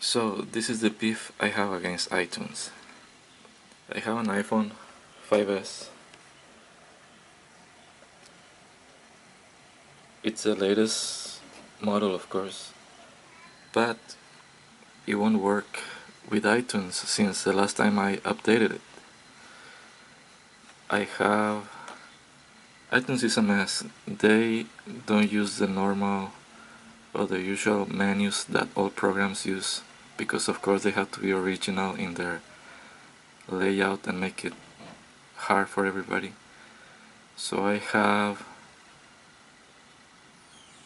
So this is the beef I have against iTunes. I have an iPhone 5s. It's the latest model, of course, but it won't work with iTunes since the last time I updated it. I have iTunes is a mess. They don't use the normal or the usual menus that all programs use because of course they have to be original in their layout and make it hard for everybody. So I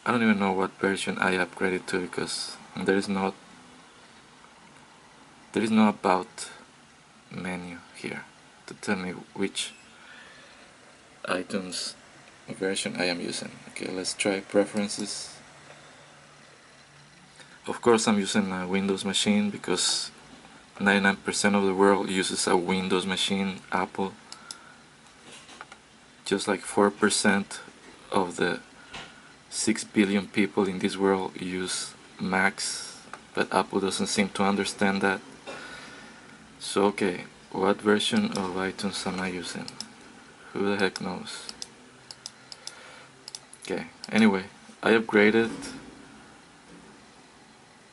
don't even know what version I upgraded to because there is no about menu here to tell me which iTunes version I am using. Okay, let's try preferences. Of course I'm using a Windows machine because 99% of the world uses a Windows machine. Apple, just like 4% of the 6 billion people in this world use Macs, but Apple doesn't seem to understand that. So okay, what version of iTunes am I using? Who the heck knows? Okay, anyway, I upgraded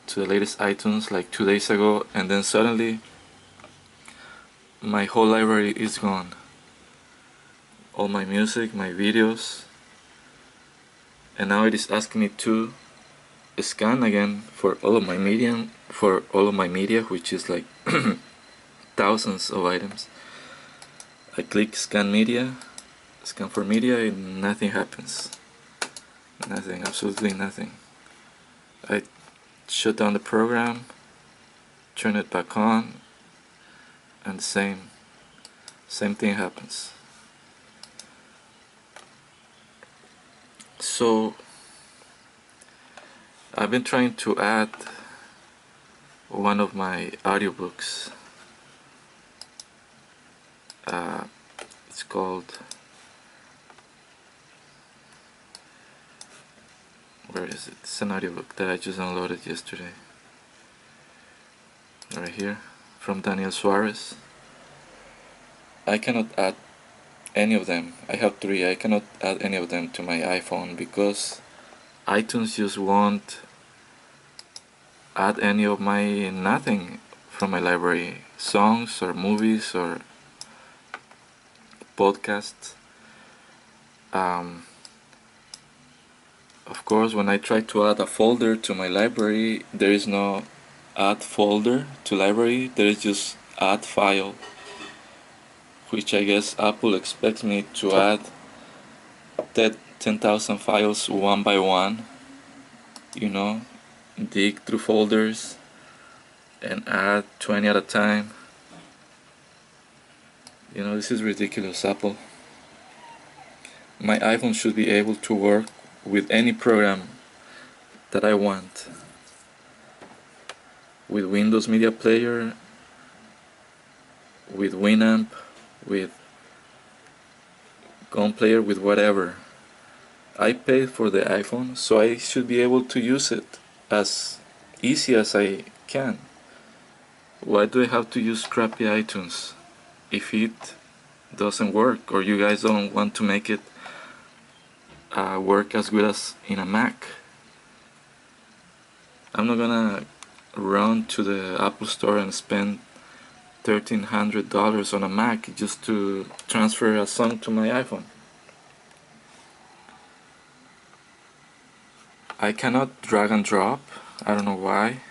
to the latest iTunes like 2 days ago, and then suddenly my whole library is gone. All my music, my videos, and now it is asking me to scan again for all of my media, which is like thousands of items. I click scan media, scan for media, and nothing happens. Nothing, absolutely nothing. I shut down the program, turn it back on, and same thing happens. So I've been trying to add one of my audiobooks. It's called, where is it? It's an audiobook that I just downloaded yesterday. Right here, from Daniel Suarez. I cannot add any of them. I have 3. I cannot add any of them to my iPhone because iTunes just won't add any of my nothing from my library, songs or movies or podcasts. Of course, when I try to add a folder to my library, there is no add folder to library, there is just add file, which I guess Apple expects me to add 10,000 files one by one, dig through folders and add 20 at a time. This is ridiculous, Apple. My iPhone should be able to work with any program that I want. With Windows Media Player, with Winamp, with Gun Player, with whatever. I paid for the iPhone, so I should be able to use it as easy as I can. Why do I have to use crappy iTunes if it doesn't work, or you guys don't want to make it work as good as in a Mac? I'm not gonna run to the Apple Store and spend $1,300 on a Mac just to transfer a song to my iPhone. I cannot drag and drop. I don't know why.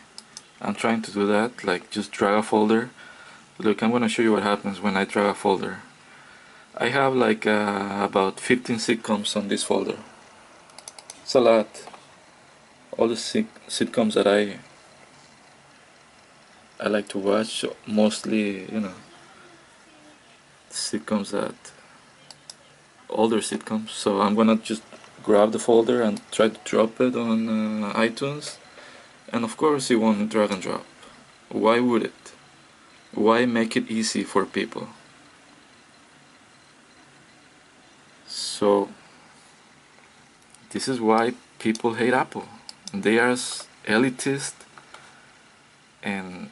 I'm trying to do that, like just drag a folder. Look, I'm gonna show you what happens when I drag a folder. I have like about 15 sitcoms on this folder. It's a lot. All the sitcoms that I like to watch, mostly, sitcoms that older sitcoms. So I'm gonna just grab the folder and try to drop it on iTunes, and of course it won't drag and drop. Why would it? Why make it easy for people? So this is why people hate Apple. They are elitist, and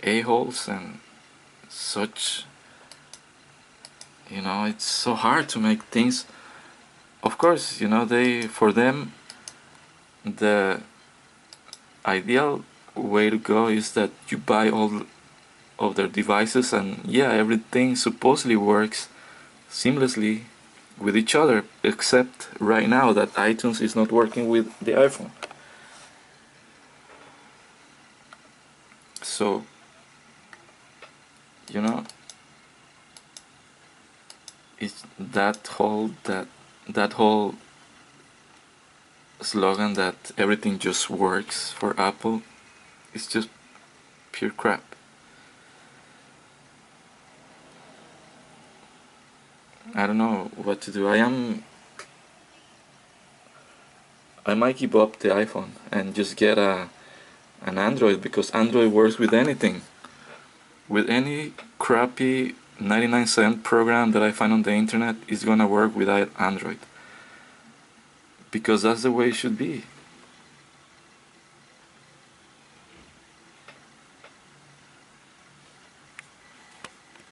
a-holes and such. You know, it's so hard to make things. Of course, you know, for them the ideal way to go is that you buy all of their devices, and yeah, everything supposedly works seamlessly with each other, except right now that iTunes is not working with the iPhone. So, you know, it's that whole slogan that everything just works for Apple is just pure crap. I don't know what to do. I might give up the iPhone and just get an Android, because Android works with anything. With any crappy 99-cent program that I find on the internet, is gonna work with Android. Because that's the way it should be.